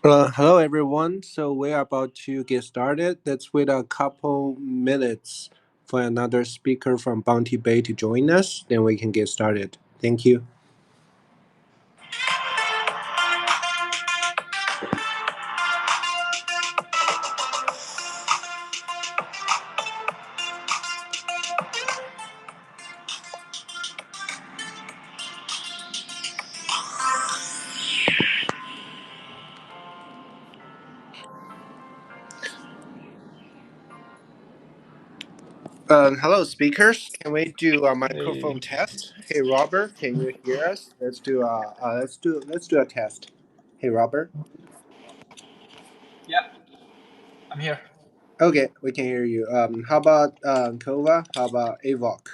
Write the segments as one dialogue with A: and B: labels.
A: Hello, everyone. So we are about to get started. Let's wait a couple minutes for another speaker from Bounty Bay to join us. Then we can get started. Thank you. Hello, speakers. Can we do a microphone test? Hey, Robert, can you hear us? Let's do a test. Hey, Robert.
B: Yeah, I'm here.
A: Okay, we can hear you. How about Kova? How about Avok?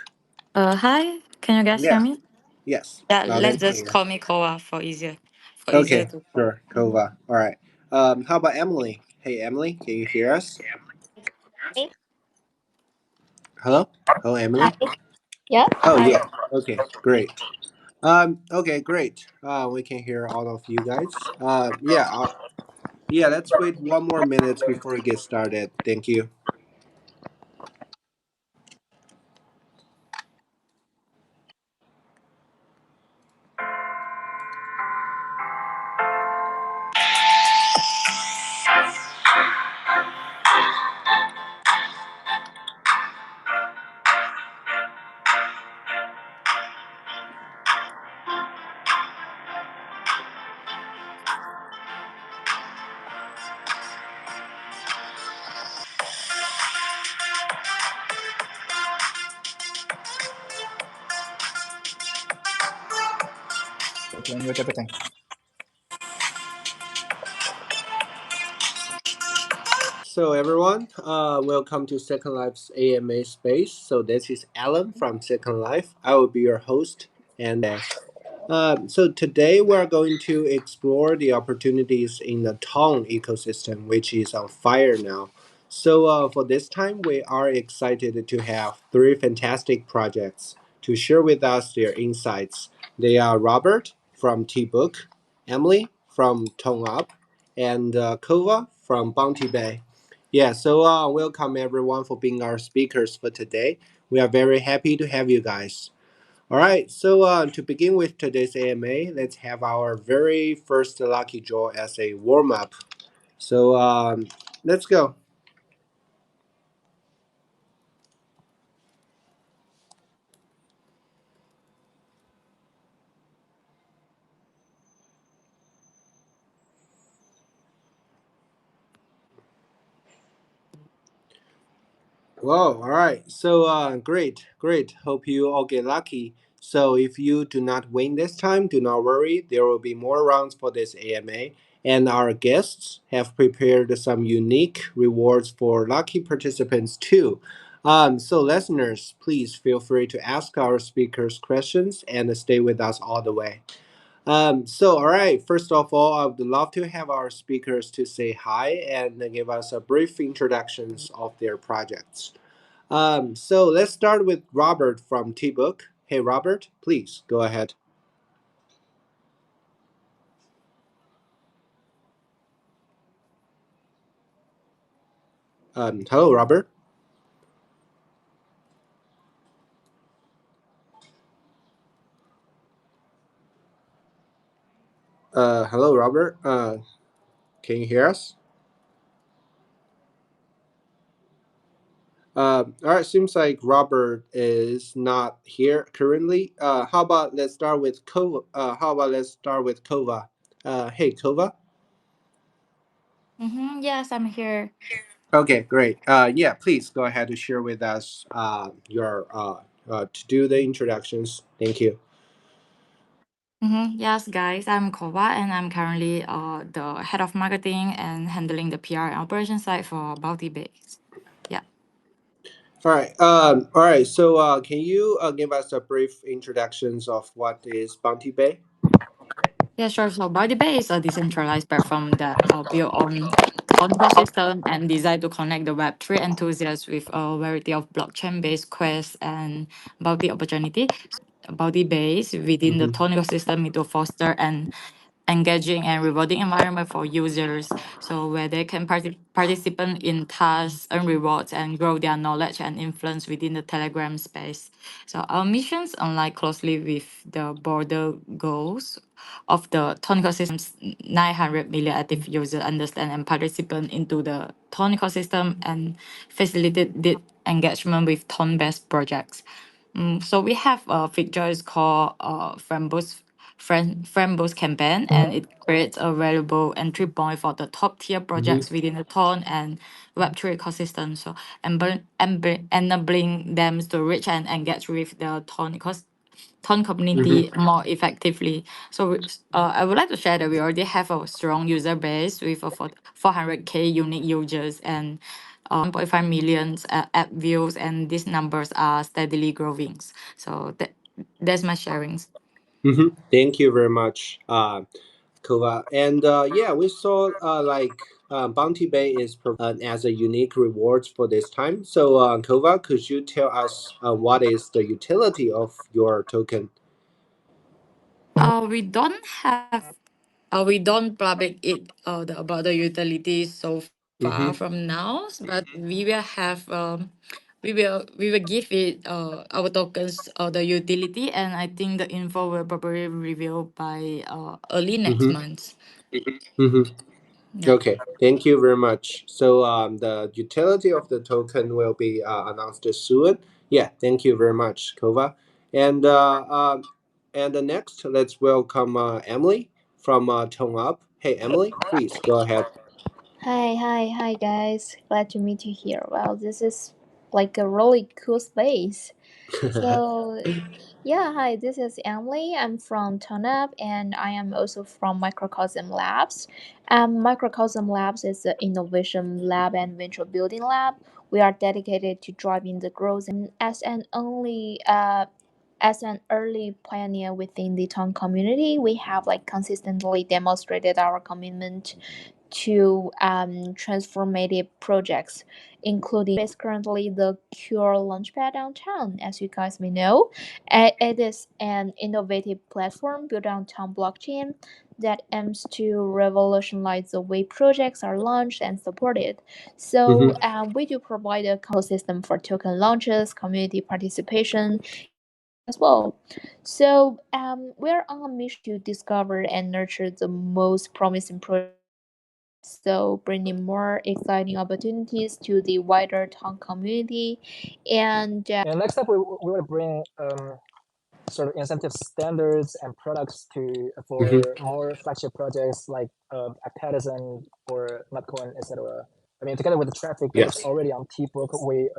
C: Hi, can you guys hear
A: Yeah.
C: me?
A: Yes.
C: Yeah,
A: Loud
C: let's
A: and
C: just
A: clear.
C: call me Koa for easier
A: Okay.
C: to call.
A: Sure. Kova. All right. How about Emily? Hey, Emily, can you hear us? Hello? Hello, Emily?
D: Yeah.
A: Oh,
C: Hi.
A: yeah. Okay, great. Okay, great. We can hear all of you guys. Yeah, let's wait one more minute before we get started. Thank you.
B: Okay, mute everything.
A: So everyone, welcome to Second Life's AMA space. So this is Alan from Second Life. I will be your host and so today we're going to explore the opportunities in the town ecosystem, which is on fire now. So for this time, we are excited to have three fantastic projects to share with us their insights. They are Robert from T-Book, Emily from Tone Up, and Kova from Bounty Bay. Yeah, so welcome everyone for being our speakers for today. We are very happy to have you guys. All right, so to begin with today's AMA, let's have our very first lucky draw as a warm up. So let's go. Whoa, all right. So great, great. Hope you all get lucky. So if you do not win this time, do not worry. There will be more rounds for this AMA. And our guests have prepared some unique rewards for lucky participants too. So listeners, please feel free to ask our speakers questions and stay with us all the way. So, all right, first of all, I would love to have our speakers to say hi and give us a brief introductions of their projects. So let's start with Robert from T-Book. Hey, Robert, please go ahead. Hello, Robert. Hello, Robert. Can you hear us? All right, seems like Robert is not here currently. How about let's start with Kova? Let's start with Kova? Hey, Kova.
C: Yes, I'm here.
A: Okay, great. Yeah, please go ahead to share with us your to do the introductions. Thank you.
C: Yes, guys, I'm Koba and I'm currently the head of marketing and handling the PR and operations side for Bounty Base. Yeah.
A: All right. All right. So, can you give us a brief introductions of what is Bounty Bay?
C: Yeah, sure. So Bounty Base is a decentralized platform that built on Thorn ecosystem and designed to connect the Web3 enthusiasts with a variety of blockchain-based quests and bounty opportunity. Bounty Base within the
A: Mm-hmm.
C: Thorn ecosystem to foster an engaging and rewarding environment for users. So where they can participate in tasks, earn rewards, and grow their knowledge and influence within the Telegram space. So our missions align closely with the broader goals of the Ton ecosystem's 900 million active users understand and participate into the Ton ecosystem and facilitate the engagement with Ton-based projects. So we have a feature is called friend boost campaign, and it creates a valuable entry point for the top tier
A: Mhm.
C: projects within the Ton and Web3 ecosystem. So enabling them to reach and engage with the Ton
A: Mhm.
C: community more effectively. So I would like to share that we already have a strong user base with 400K unique users and 1.5 million app views, and these numbers are steadily growing. So that's my sharings.
A: Mhm. Thank you very much, Kova. And yeah, we saw Bounty Bay is as a unique rewards for this time. So Kova, could you tell us what is the utility of your token?
C: We don't have we don't public it about the utilities so far
A: Mm-hmm.
C: from now, but we will have we will give it our tokens the utility, and I think the info will probably reveal by early next
A: Mm-hmm.
C: month.
A: Mm-hmm.
C: Yeah.
A: Okay, thank you very much. So the utility of the token will be announced soon. Yeah, thank you very much, Kova. And next, let's welcome Emily from Tone Up. Hey, Emily, please go ahead.
D: Hi, guys. Glad to meet you here. Well, this is like a really cool space. So, yeah, hi, this is Emily. I'm from TurnUp and I am also from Microcosm Labs. Microcosm Labs is an innovation lab and venture building lab. We are dedicated to driving the growth and as an early pioneer within the Tong community, we have like consistently demonstrated our commitment to transformative projects, including is currently the Cure Launchpad downtown, as you guys may know. It is an innovative platform built on town blockchain that aims to revolutionize the way projects are launched and supported. So
A: Mm-hmm.
D: we do provide a system for token launches, community participation, as well. So we're on a mission to discover and nurture the most promising projects so bringing more exciting opportunities to the wider town community and
B: And next up, we will bring sort of incentive standards and products to
A: Mm-hmm.
B: for more flagship projects like Activism or Nutcoin, etc. I mean, together with the traffic that is
A: Yes.
B: already on T-Book, we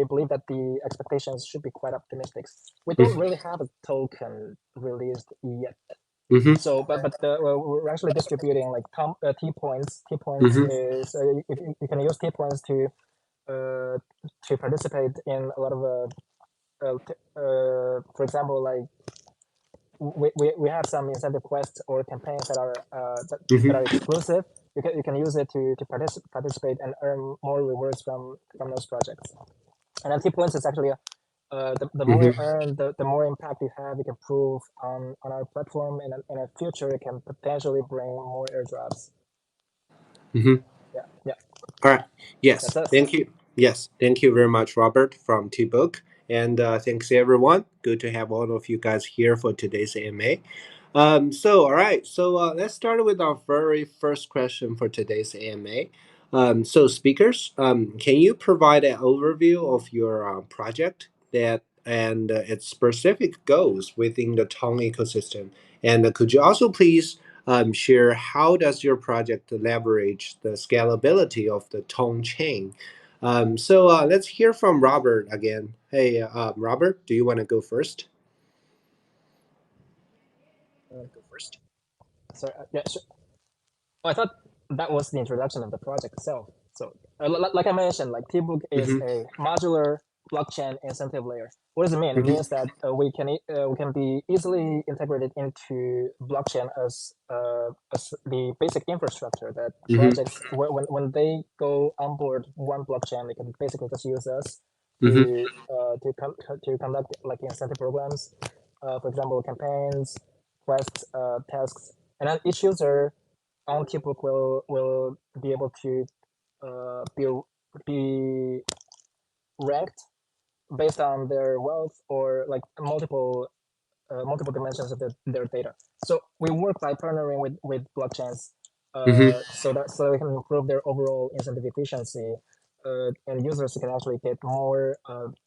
B: believe that the expectations should be quite optimistic. We don't really have a token released yet.
A: Mm-hmm.
B: So, well, we're actually distributing like T points. T points
A: Mm-hmm.
B: is you can use T points uh, to participate in a lot of for example, like we have some incentive quests or campaigns that are
A: Mm-hmm.
B: exclusive. You can use it to participate and earn more rewards from those projects. And T points is actually the more you
A: Mm-hmm.
B: earn, the more impact you have. You can prove on our platform, and in the future, it can potentially bring more airdrops.
A: Mm-hmm.
B: Yeah, yeah,
A: All right. Yes.
B: that's us.
A: Thank you. Yes. Thank you very much, Robert from T Book. And thanks everyone. Good to have all of you guys here for today's AMA. All right. So let's start with our very first question for today's AMA. So speakers, can you provide an overview of your project that and its specific goals within the Tong ecosystem? And could you also please share how does your project leverage the scalability of the Tong chain? Let's hear from Robert again. Hey, Robert, do you want to go first?
B: So yeah, sure. I thought that was the introduction of the project itself. So, like I mentioned, like T-Book is
A: Mm-hmm.
B: a modular blockchain incentive layer. What does it mean? It
A: Mm-hmm.
B: means that we can be easily integrated into blockchain as the basic infrastructure that
A: Mm-hmm.
B: projects when they go on board one blockchain, they can basically just use us
A: Mm-hmm.
B: to conduct like incentive programs, for example, campaigns, quests, tasks, and then each user on Tbook will be able to be ranked based on their wealth or like multiple dimensions of their data. So we work by partnering with blockchains, so we can improve their overall incentive efficiency, and users can actually get more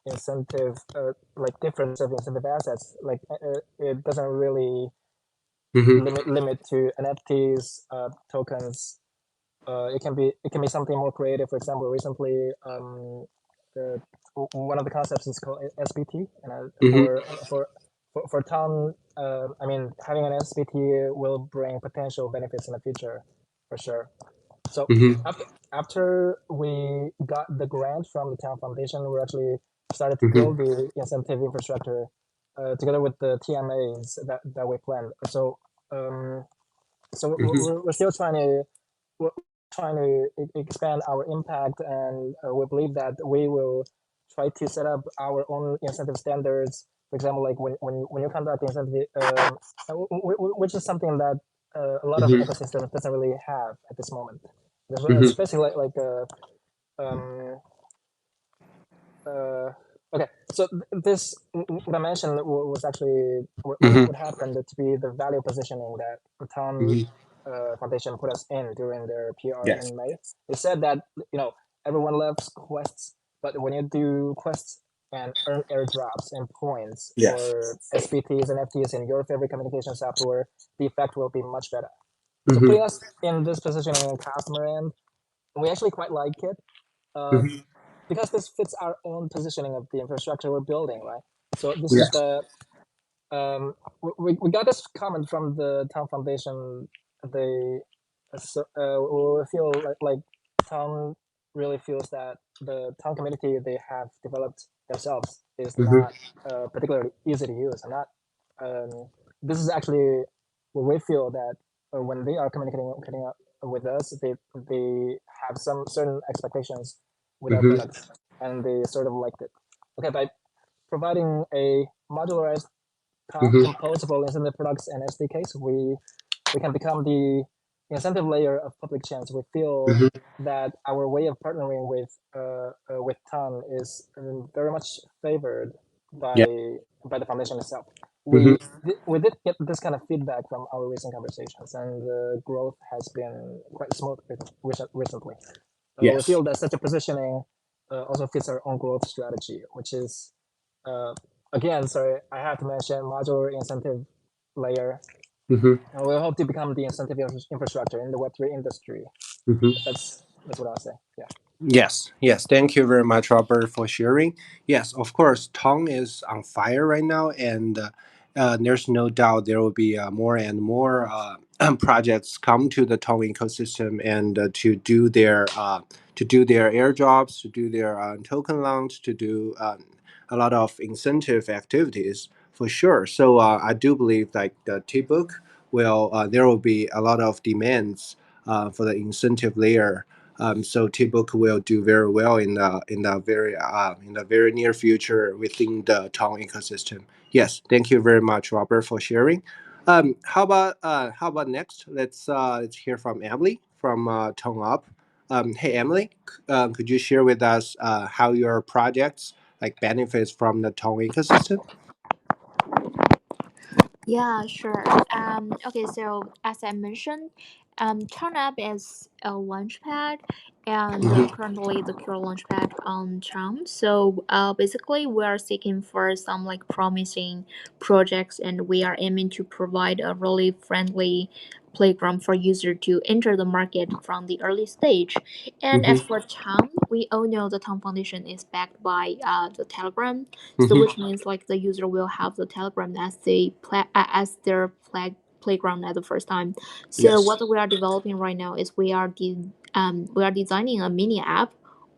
B: incentive, like different set of incentive assets. Like it doesn't really limit to NFTs, tokens. It can be something more creative. For example, recently, the one of the concepts is called SBT, and for town, I mean, having an SBT will bring potential benefits in the future, for sure. So after we got the grant from the town foundation, we actually started to build the incentive infrastructure together with the TMAs that we planned. So we're still trying to expand our impact, and we believe that we will try to set up our own incentive standards. For example, like when you conduct incentive, which is something that a lot of ecosystems doesn't really have at this moment. Especially um, okay, so this what I mentioned was actually what happened to be the value positioning that the Town Foundation put us in during their PR
A: Yes.
B: in May. They said that everyone loves quests, but when you do quests and earn airdrops and points
A: Yes.
B: or SBTs and FTs in your favorite communication software, the effect will be much better. So putting us in this positioning in customer end, we actually quite like it. Because this fits our own positioning of the infrastructure we're building, right? So this is
A: Yes.
B: the we got this comment from the town foundation. They we feel like town really feels that the town community they have developed themselves is not particularly easy to use, and not this is actually where we feel that when they are communicating with us, they have some certain expectations with our products, and they sort of liked it. Okay, by providing a modularized composable incentive products and SDKs, we can become the incentive layer of public chains. We feel that our way of partnering with TON is very much favored
A: Yeah.
B: by the foundation itself.
A: Mhm.
B: We did get this kind of feedback from our recent conversations, and the growth has been quite smooth recently. We
A: Yes.
B: feel that such a positioning also fits our own growth strategy, which is uh, again, sorry, I have to mention modular incentive layer. And we hope to become the incentive infrastructure in the Web3 industry. That's what I'll say. Yeah.
A: Yes, yes. Thank you very much, Robert, for sharing. Yes, of course, Tong is on fire right now, and there's no doubt there will be more and more projects come to the Tong ecosystem and to do their airdrops, to do their token launch, to do a lot of incentive activities for sure. So I do believe like the T-book will there will be a lot of demands for the incentive layer, so T-book will do very well in the very near future within the Tong ecosystem. Yes, thank you very much, Robert, for sharing. How about next? Let's hear from Emily from Tong Up. Hey Emily, could you share with us how your projects like benefits from the Tong ecosystem?
D: Yeah, sure. Okay, so as I mentioned, TurnUp is a launchpad, and currently the pure launchpad on Charm. So, basically, we are seeking for some like promising projects, and we are aiming to provide a really friendly playground for user to enter the market from the early stage. And as for Tom, we all know the Tom Foundation is backed by the Telegram, so which means like the user will have the Telegram as as their playground at the first time. So
A: Yes.
D: what we are developing right now is we are designing a mini app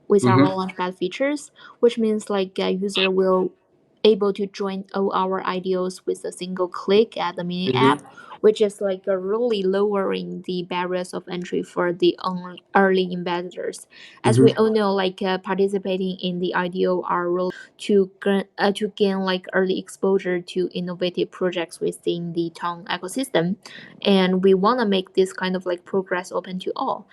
D: with our
A: Mm-hmm.
D: launchpad features, which means like a user will able to join all our ideals with a single click at the mini app, which is like really lowering the barriers of entry for the early investors. As we
A: Mm-hmm.
D: all know, like participating in the IDO are really to gain like early exposure to innovative projects within the Tong ecosystem, and we want to make this kind of like progress open to all.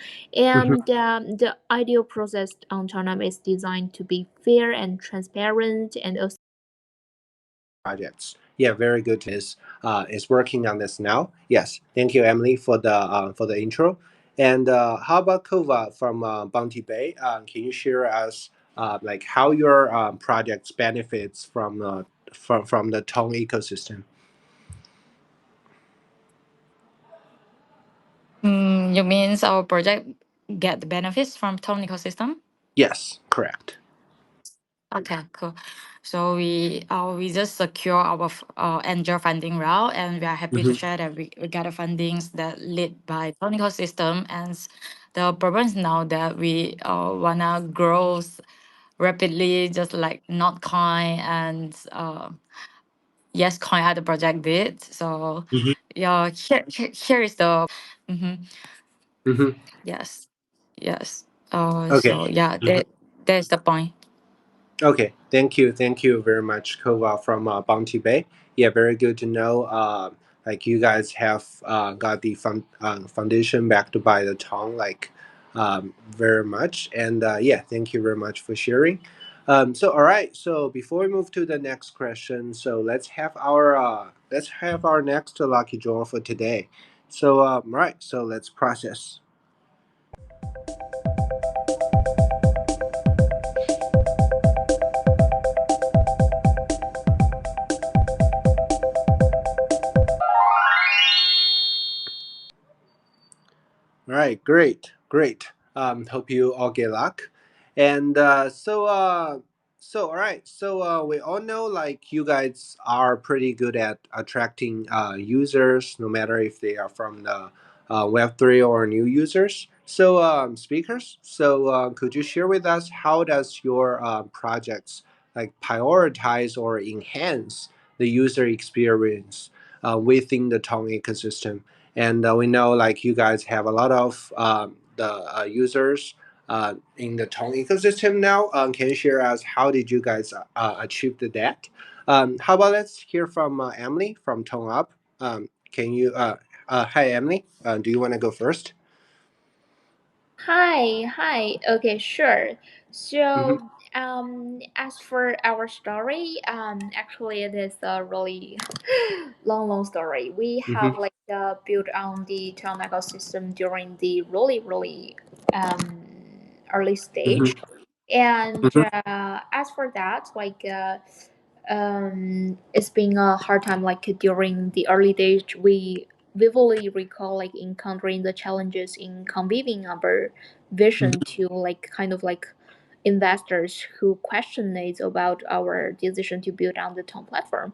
A: Mm-hmm.
D: And the IDO process on Tongam is designed to be fair and transparent, and also
A: Projects. Yeah, very good. Is working on this now. Yes, thank you, Emily, for the intro. And how about Kova from Bounty Bay? Can you share us like how your projects benefits from the Tong ecosystem?
C: You means our project get the benefits from Tone ecosystem?
A: Yes, correct.
C: Okay, cool. So we just secure our angel funding route, and we are happy to
A: Mm-hmm.
C: share that we got the fundings that lead by Tone ecosystem. And the problem is now that we wanna grow rapidly, just like Notcoin and Yes Coin had the project did. So
A: Mm-hmm.
C: yeah, here is the mhm,
A: Mm-hmm.
C: yes, yes.
A: Okay.
C: So yeah, there's the point.
A: Okay, thank you very much, Kova from Bounty Bay. Yeah, very good to know. Like you guys have got the foundation backed by the Tong, like very much. And yeah, thank you very much for sharing. So all right, so before we move to the next question, so let's have our next lucky draw for today. So right, so let's process. All right, great. Hope you all get luck. And so all right. So we all know like you guys are pretty good at attracting users, no matter if they are from the Web3 or new users. So speakers. So could you share with us how does your projects like prioritize or enhance the user experience within the Tong ecosystem? And we know like you guys have a lot of the users in the Tong ecosystem now. Can you share us how did you guys achieve that? How about let's hear from Emily from Tong Up. Can you hi Emily, do you want to go first?
D: Hi. Okay, sure.
A: Mm-hmm.
D: So, as for our story, actually, it is a really long story. We
A: Mm-hmm.
D: have like built on the town ecosystem during the really early stage,
A: Mm-hmm.
D: and
A: Mm-hmm.
D: as for that, like it's been a hard time like during the early days we vividly recall like encountering the challenges in conveying our vision to like kind of like investors who questioned about our decision to build on the Tom platform.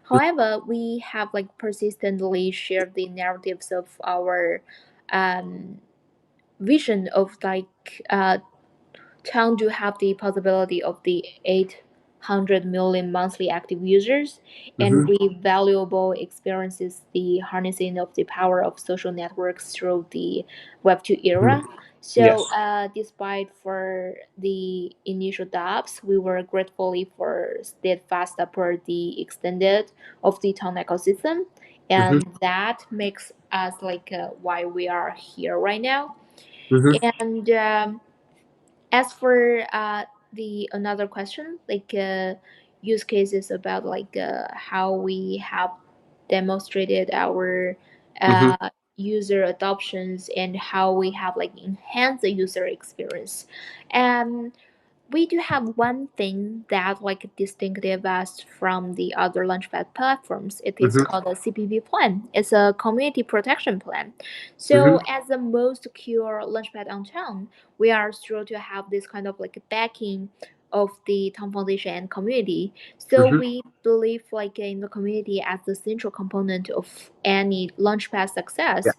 D: However, we have like persistently shared the narratives of our um, vision of like Town do have the possibility of the 800 million monthly active users, and
A: Mm-hmm.
D: we valuable experiences the harnessing of the power of social networks through the Web2
A: Mm-hmm.
D: era. So,
A: Yes.
D: despite for the initial doubts, we were gratefully for steadfast support the extended of the town ecosystem,
A: Mm-hmm.
D: and that makes us like why we are here right now.
A: Mm-hmm.
D: And as for the another question, like use cases about like how we have demonstrated our
A: Mm-hmm.
D: user adoptions and how we have like enhanced the user experience. And we do have one thing that like distinctive us from the other launchpad platforms. It is
A: Mm-hmm.
D: called a CPP plan. It's a community protection plan. So
A: Mm-hmm.
D: as the most secure launchpad on town, we are thrilled to have this kind of like backing of the Town Foundation and community. So
A: Mm-hmm.
D: we believe like in the community as the central component of any launchpad
A: Yeah.
D: success.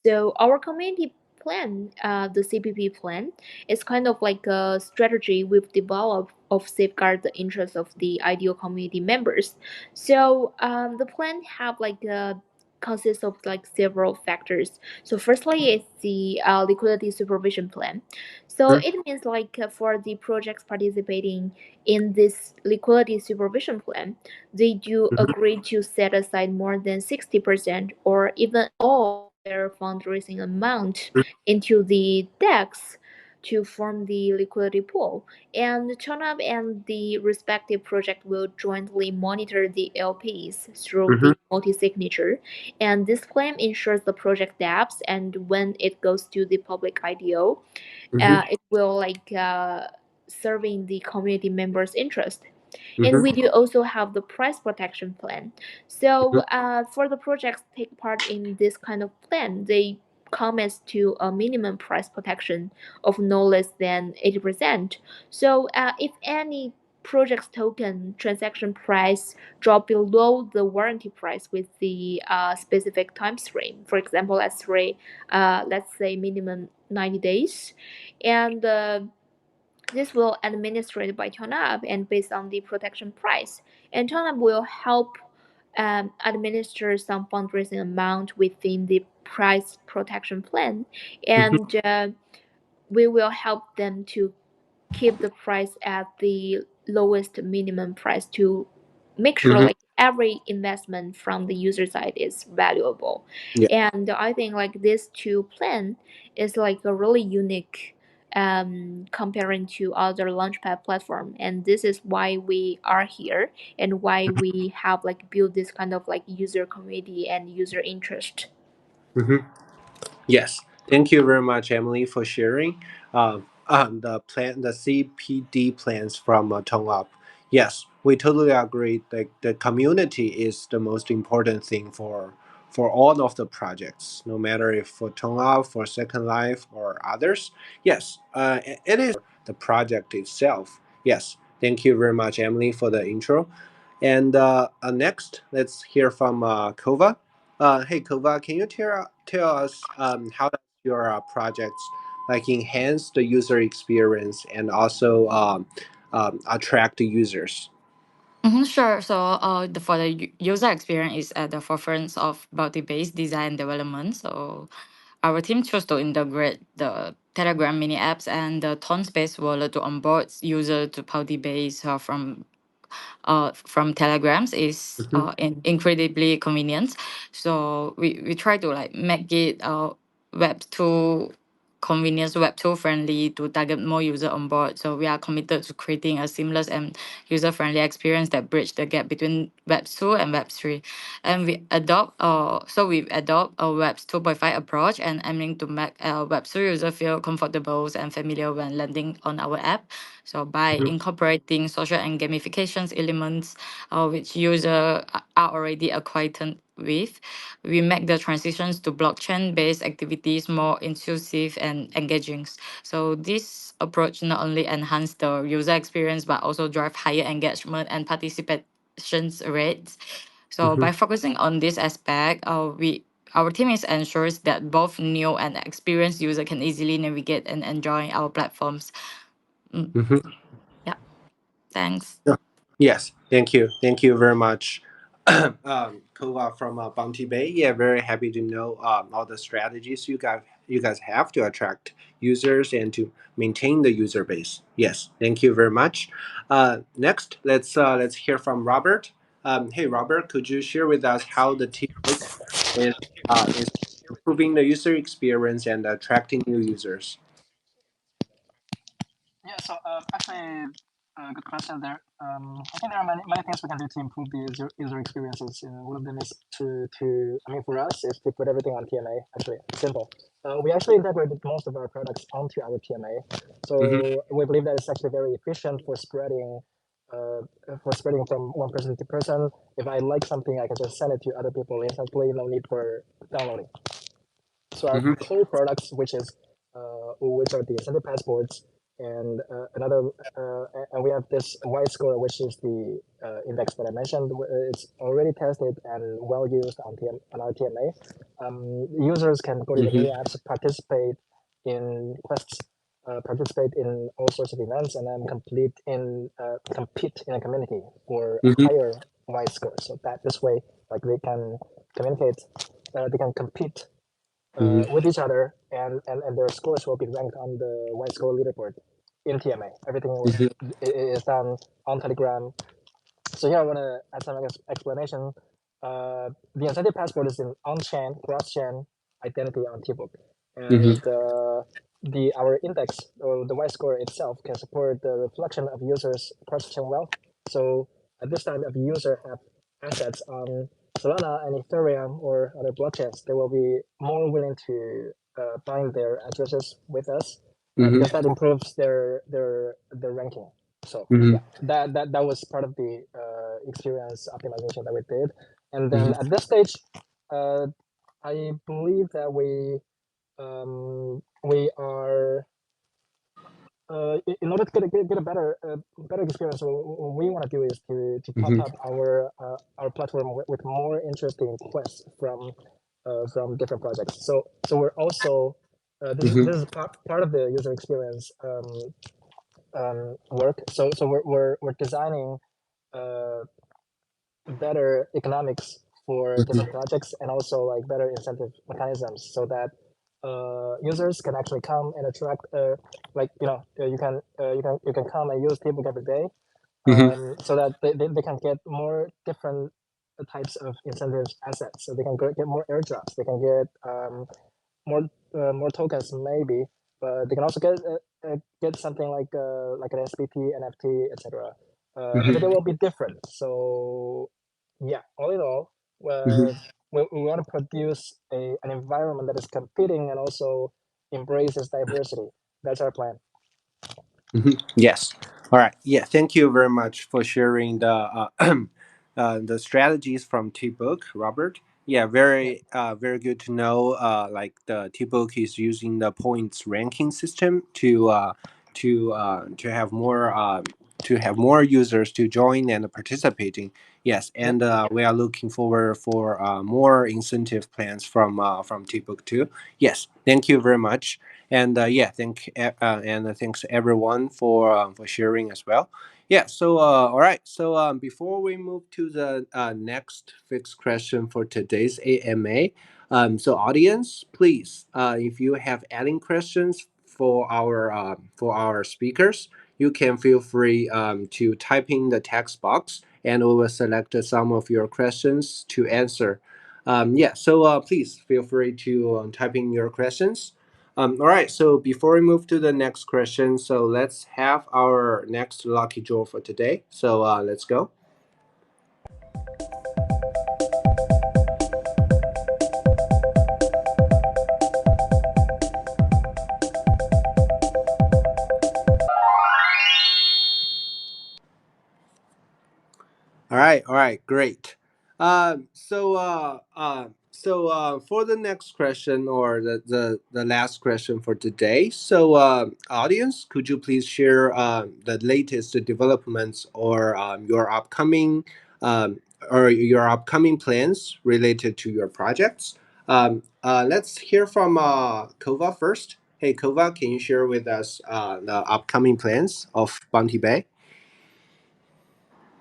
D: So our community plan, the CPP plan, it's kind of like a strategy we've developed of safeguard the interests of the ideal community members. So the plan have like consists of like several factors. So firstly, it's the liquidity supervision plan. So it means like for the projects participating in this liquidity supervision plan, they do agree to set aside more than 60% or even all their fundraising amount into the DEX to form the liquidity pool. And CHONUP and the respective project will jointly monitor the LPs through the multi-signature. And this plan ensures the project dApps, and when it goes to the public IDO, it will like serving the community members' interest. And we do also have the price protection plan. So for the projects take part in this kind of plan, they commits to a minimum price protection of no less than 80%. So if any project's token transaction price drop below the warranty price with the specific time frame, for example, let's say minimum 90 days, and this will administered by TurnUp and based on the protection price. And TurnUp will help administer some fundraising amount within the price protection plan, and we will help them to keep the price at the lowest minimum price to make sure like every investment from the user side is valuable.
A: Yeah.
D: And I think like this two plan is like a really unique comparing to other launchpad platform, and this is why we are here and why we have like built this kind of like user community and user interest.
A: Yes, thank you very much, Emily, for sharing the CPD plans from Tone Up. Yes, we totally agree. The community is the most important thing for all of the projects, no matter if for Tone Up, for Second Life, or others. Yes, it is the project itself. Yes, thank you very much, Emily, for the intro. And next, let's hear from Kova. Hey, Kova, can you tell us how does your projects like enhance the user experience and also attract the users?
C: Sure. So, for the user experience is at the forefront of multi-based design development. So, our team chose to integrate the Telegram mini apps and the Tone-based wallet to onboard user to multi-base from Telegrams is incredibly convenient. So we try to like make it Web two convenience, Web two friendly to target more user on board. So we are committed to creating a seamless and user friendly experience that bridge the gap between Web two and Web three. And we adopt a Web 2.5 approach and aiming to make Web three user feel comfortable and familiar when landing on our app. So by incorporating social and gamifications elements, which users are already acquainted with, we make the transitions to blockchain-based activities more intuitive and engaging. So this approach not only enhance the user experience but also drive higher engagement and participation rates. So by focusing on this aspect, our team is ensures that both new and experienced user can easily navigate and enjoy our platforms. Yeah, thanks.
A: Yes, thank you very much, Kova from Bounty Bay. Yeah, very happy to know all the strategies you guys have to attract users and to maintain the user base. Yes, thank you very much. Next, let's hear from Robert. Hey, Robert, could you share with us how the team works in improving the user experience and attracting new users?
B: Yeah, so actually, good question there. I think there are many things we can do to improve the user experiences. One of them is I mean, for us, is to put everything on TMA. Actually, simple. We actually integrated most of our products onto our TMA, so we believe that it's actually very efficient uh, for spreading from one person to person. If I like something, I can just send it to other people instantly. No need for downloading. So our core products, which are the incentive passports, and and we have this Y score, which is the index that I mentioned. It's already tested and well used on our TMA. Users can go to the mini apps, in quests, participate in all sorts of events, and then compete in a community for a higher Y score. So that this way, like they can communicate they can compete
A: Mm-hmm.
B: with each other, and their scores will be ranked on the Y score leaderboard in TMA. Everything is done on Telegram. So here I want to add some explanation. The incentive passport is an on-chain, cross-chain identity on Tbook,
A: Mm-hmm.
B: and our index or the Y score itself can support the reflection of users' cross-chain wealth. So at this time, if a user have assets on Solana and Ethereum or other blockchains, they will be more willing to bind their addresses with us because that improves their ranking. So
A: Mm-hmm.
B: yeah, that was part of the experience optimization that we did, and then
A: Mm-hmm.
B: at this stage, I believe that we are in order to get a better experience. What we want to do is to pop
A: Mm-hmm.
B: up our platform with more interesting quests from different projects. So we're also
A: Mm-hmm.
B: this is part of the user experience work. So we're designing better economics for different projects and also like better incentive mechanisms so that users can actually come and attract like you can come and use Tbook every day
A: Mm-hmm.
B: so that they can get more different types of incentives assets, so they can get more airdrops, they can get more more tokens maybe, but they can also get something like an SBT, NFT, etc. Every day will be different. So yeah, all in all,
A: Mm-hmm.
B: we want to produce an environment that is competing and also embraces diversity. That's our plan.
A: Yes. All right. Yeah. Thank you very much for sharing the strategies from T-Book, Robert. Yeah.
B: Yeah,
A: Very good to know. Like the T-Book is using the points ranking system to have more users to join and participating. Yes,
B: yep,
A: and we are looking forward for more incentive plans from T-Book too. Yes. Thank you very much. And yeah, thanks everyone for sharing as well. Yeah. So all right. So before we move to the next fixed question for today's AMA, so audience, please, if you have any questions for our speakers, you can feel free to type in the text box, and we will select some of your questions to answer. Yeah. So please feel free to type in your questions. All right, so before we move to the next question, so let's have our next lucky draw for today. So let's go. All right, great. For the next question or the last question for today, so audience, could you please share the latest developments um, or your upcoming plans related to your projects? Let's hear from Kova first. Hey, Kova, can you share with us the upcoming plans of Bounty Bay?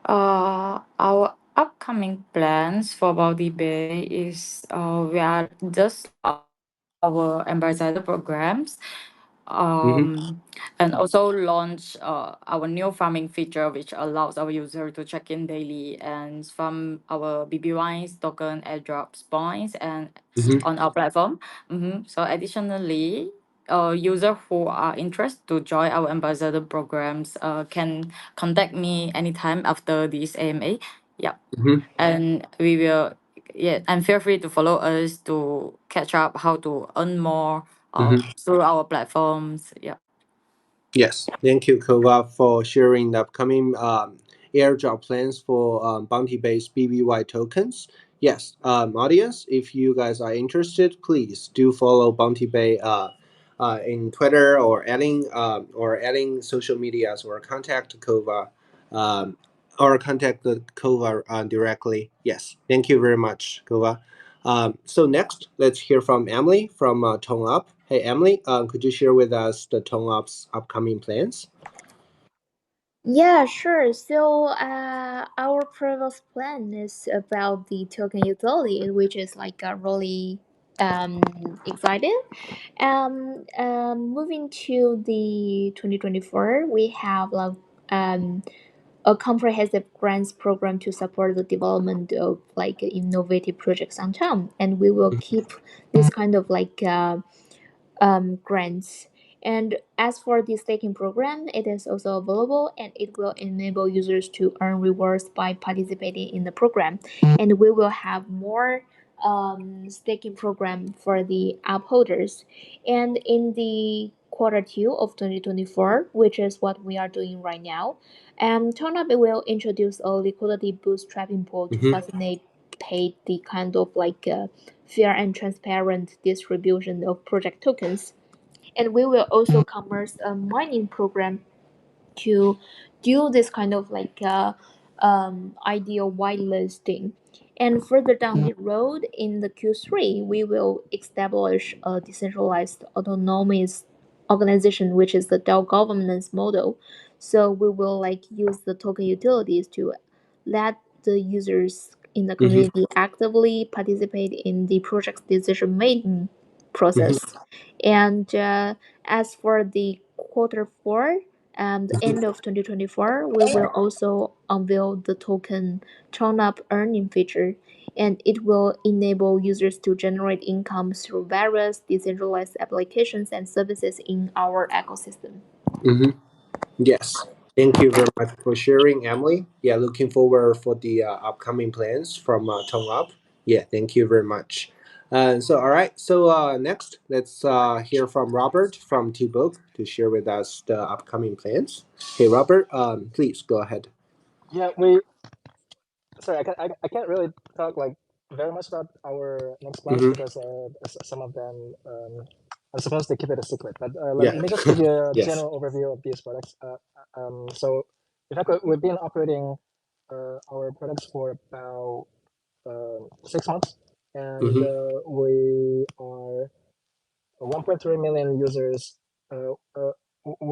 C: Our upcoming plans for Body Bay is we are just our ambassador programs,
A: Mm-hmm,
C: and also launch our new farming feature, which allows our user to check in daily and farm our BBYs token airdrops points and
A: mm-hmm,
C: on our platform. So additionally, user who are interested to join our ambassador programs can contact me anytime after this AMA. Yeah,
A: mm-hmm,
C: and we will, yeah, and feel free to follow us to catch up how to earn more
A: mm-hmm.
C: through our platforms. Yeah.
A: Yes, thank you, Kova, for sharing the upcoming airdrop plans for bounty-based BBY tokens. Yes, audience, if you guys are interested, please do follow Bounty Bay in Twitter or adding social medias or contact Kova um, or contact the Kova directly. Yes, thank you very much, Kova. So next, let's hear from Emily from Tone Up. Hey, Emily, could you share with us the Tone Up's upcoming plans?
D: Yeah, sure. So, our previous plan is about the token utility, which is like really exciting. Moving to the 2024, we have like um a comprehensive grants program to support the development of like innovative projects on town, and we will keep this kind of like grants. And as for the staking program, it is also available and it will enable users to earn rewards by participating in the program. And we will have more staking program for the upholders. And in the quarter two of 2024, which is what we are doing right now, Turnip will introduce a liquidity bootstrapping pool to facilitate the kind of like fair and transparent distribution of project tokens. And we will also commence a mining program to do this kind of like ideal whitelisting. And further down the road in the Q3, we will establish a decentralized autonomous organization, which is the DAO governance model. So we will like use the token utilities to let the users in the community actively participate in the project's decision making process. And as for the quarter four, the end of 2024, we will also unveil the token Turn Up earning feature, and it will enable users to generate income through various decentralized applications and services in our ecosystem.
A: Mm-hmm. Yes. Thank you very much for sharing, Emily. Yeah, looking forward for the upcoming plans from Tone Up. Yeah, thank you very much. So, all right. So next, let's hear from Robert from T-Book to share with us the upcoming plans. Hey, Robert, please go ahead.
B: Yeah, we sorry, I can't really talk like very much about our next plans
A: Mm-hmm.
B: because some of them I'm supposed to keep it a secret. But let
A: Yeah.
B: me just give you a
A: Yes.
B: general overview of these products. So, in fact, we've been operating our products for about 6 months, and
A: Mm-hmm.
B: we are 1.3 million users.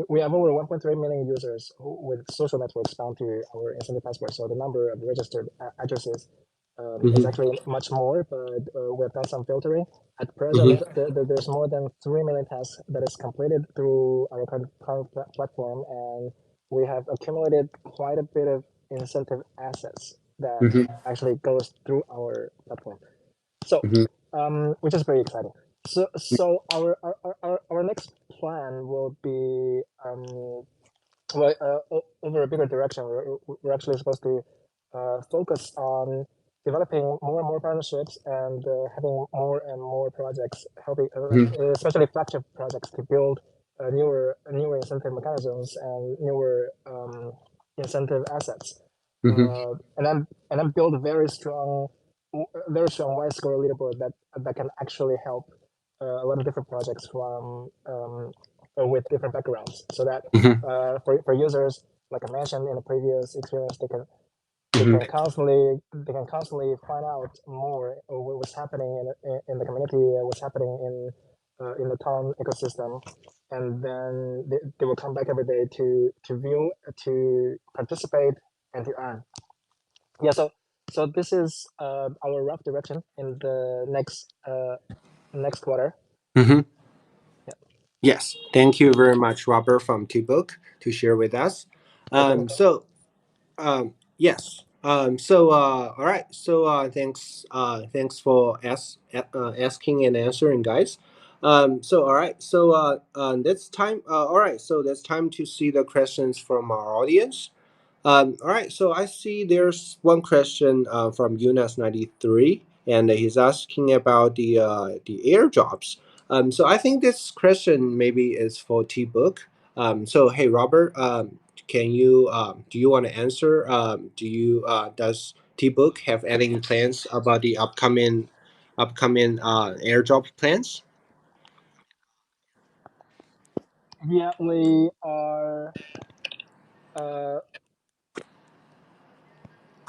B: We have over 1.3 million users with social networks bound to our incentive passport. So the number of registered addresses is
A: Mm-hmm.
B: actually much more, but we've done some filtering. At present,
A: Mm-hmm.
B: there's more than 3 million tasks that is completed through our current platform, and we have accumulated quite a bit of incentive assets that
A: Mm-hmm.
B: actually goes through our platform. So,
A: Mm-hmm.
B: which is very exciting. So our next plan will be well, over a bigger direction. We're actually supposed to focus on developing more and more partnerships and having more and more projects, helping, especially flagship projects, to build newer incentive mechanisms and newer incentive assets,
A: Mm-hmm.
B: and then build a very strong wide score leaderboard that can actually help a lot of different projects from with different backgrounds, so that
A: Mm-hmm.
B: for users, like I mentioned in the previous experience,
A: Mm-hmm.
B: they can constantly find out more of what's happening in the community, what's happening in the town ecosystem, and then they will come back every day to view, to participate, and to earn. Yeah, so this is our rough direction in the next quarter.
A: Mm-hmm.
B: Yeah.
A: Yes, thank you very much, Robert from T-Book, to share with us.
B: Okay.
A: Yes. All right. So, thanks for asking and answering, guys. All right. That's time. All right. So that's time to see the questions from our audience. All right, so I see there's one question from Yunus93, and he's asking about the airdrops. So I think this question maybe is for T Book. So hey Robert, can you do you want to answer? Do you does T Book have any plans about the upcoming airdrop plans?
B: Yeah, we are. Uh,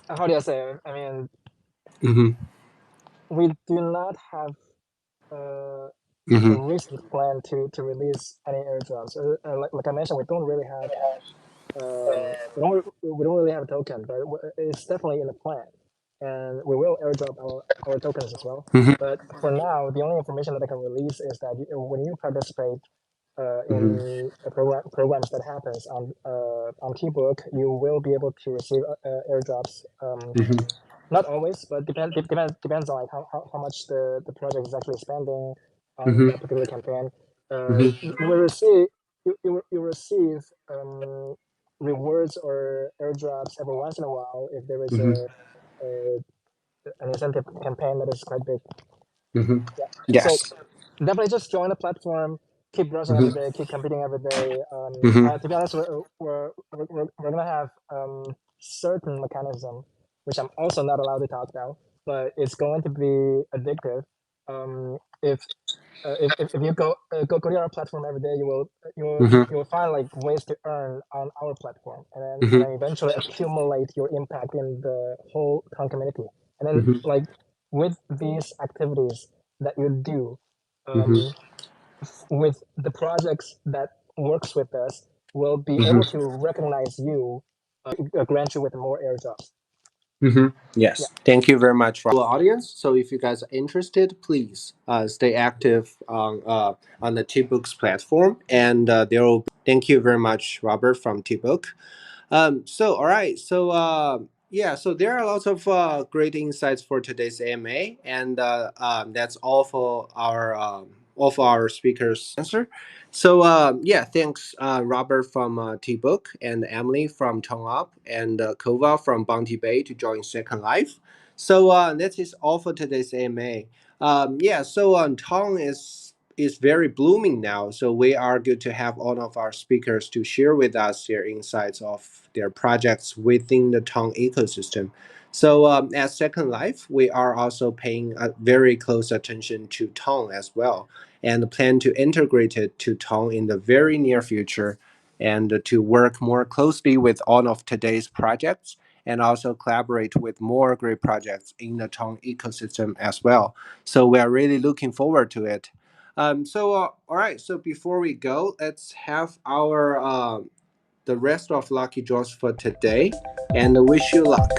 B: how do I say it? I mean,
A: Mm-hmm.
B: we do not have uh, a
A: Mm-hmm.
B: recent plan to release any airdrops. Like I mentioned, we don't really have We don't really have a token, but it's definitely in the plan, and we will airdrop our tokens as well.
A: Mhm.
B: But for now, the only information that I can release is that when you participate
A: Mhm.
B: in programs that happens on Keybook, you will be able to receive airdrops.
A: Mhm.
B: Not always, but depends on like how much the project is actually spending on
A: Mhm.
B: that particular campaign.
A: Mhm.
B: You will receive you receive rewards or airdrops every once in a while if there is
A: Mhm.
B: a an incentive campaign that is quite big.
A: Mhm.
B: Yeah. So
A: Yes.
B: definitely just join the platform, keep browsing every
A: Mhm.
B: day, keep competing every day.
A: Mhm.
B: To be honest, we're gonna have certain mechanism, which I'm also not allowed to talk about, but it's going to be addictive. If you go to our platform every day,
A: Mhm.
B: you will find like ways to earn on our platform, and
A: Mhm.
B: then eventually accumulate your impact in the whole town community. And then
A: Mhm.
B: like with these activities that you do,
A: Mhm.
B: um, with the projects that works with us, will be able
A: Mhm.
B: to recognize you, grant you with more airdrops.
A: Mm-hmm.
B: Yeah.
A: Yes. Thank you very much, for our audience. So if you guys are interested, please stay active on the T-Books platform, and there will. Thank you very much, Robert from T-Book. So all right, so yeah, so there are lots of great insights for today's AMA, and that's all for our speakers answer. So yeah, thanks Robert from T-Book, and Emily from Tone Up, and Kova from Bounty Bay to join Second Life. So that is all for today's AMA. Yeah, so Tong is very blooming now. So we are good to have all of our speakers to share with us their insights of their projects within the Tong ecosystem. So at Second Life, we are also paying a very close attention to Tong as well, and plan to integrate it to Tong in the very near future, and to work more closely with all of today's projects, and also collaborate with more great projects in the Tong ecosystem as well. So we are really looking forward to it. All right. So before we go, let's have our the rest of lucky draws for today, and wish you luck.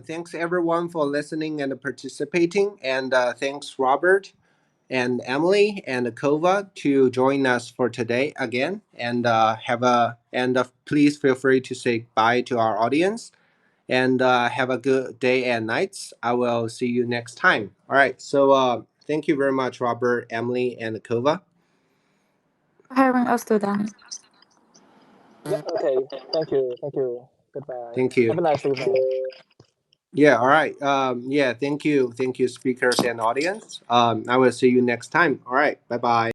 A: Thanks everyone for listening and participating, and thanks Robert and Emily and Kova to join us for today again. And please feel free to say bye to our audience, and have a good day and nights. I will see you next time. All right. So thank you very much, Robert, Emily, and Kova.
C: For having us today.
B: Yeah. Okay. Thank you. Thank you. Goodbye.
A: Thank
B: Have
A: you.
B: a nice evening.
A: Yeah. All right. Yeah. Thank you. Thank you, speakers and audience. I will see you next time. All right. Bye bye.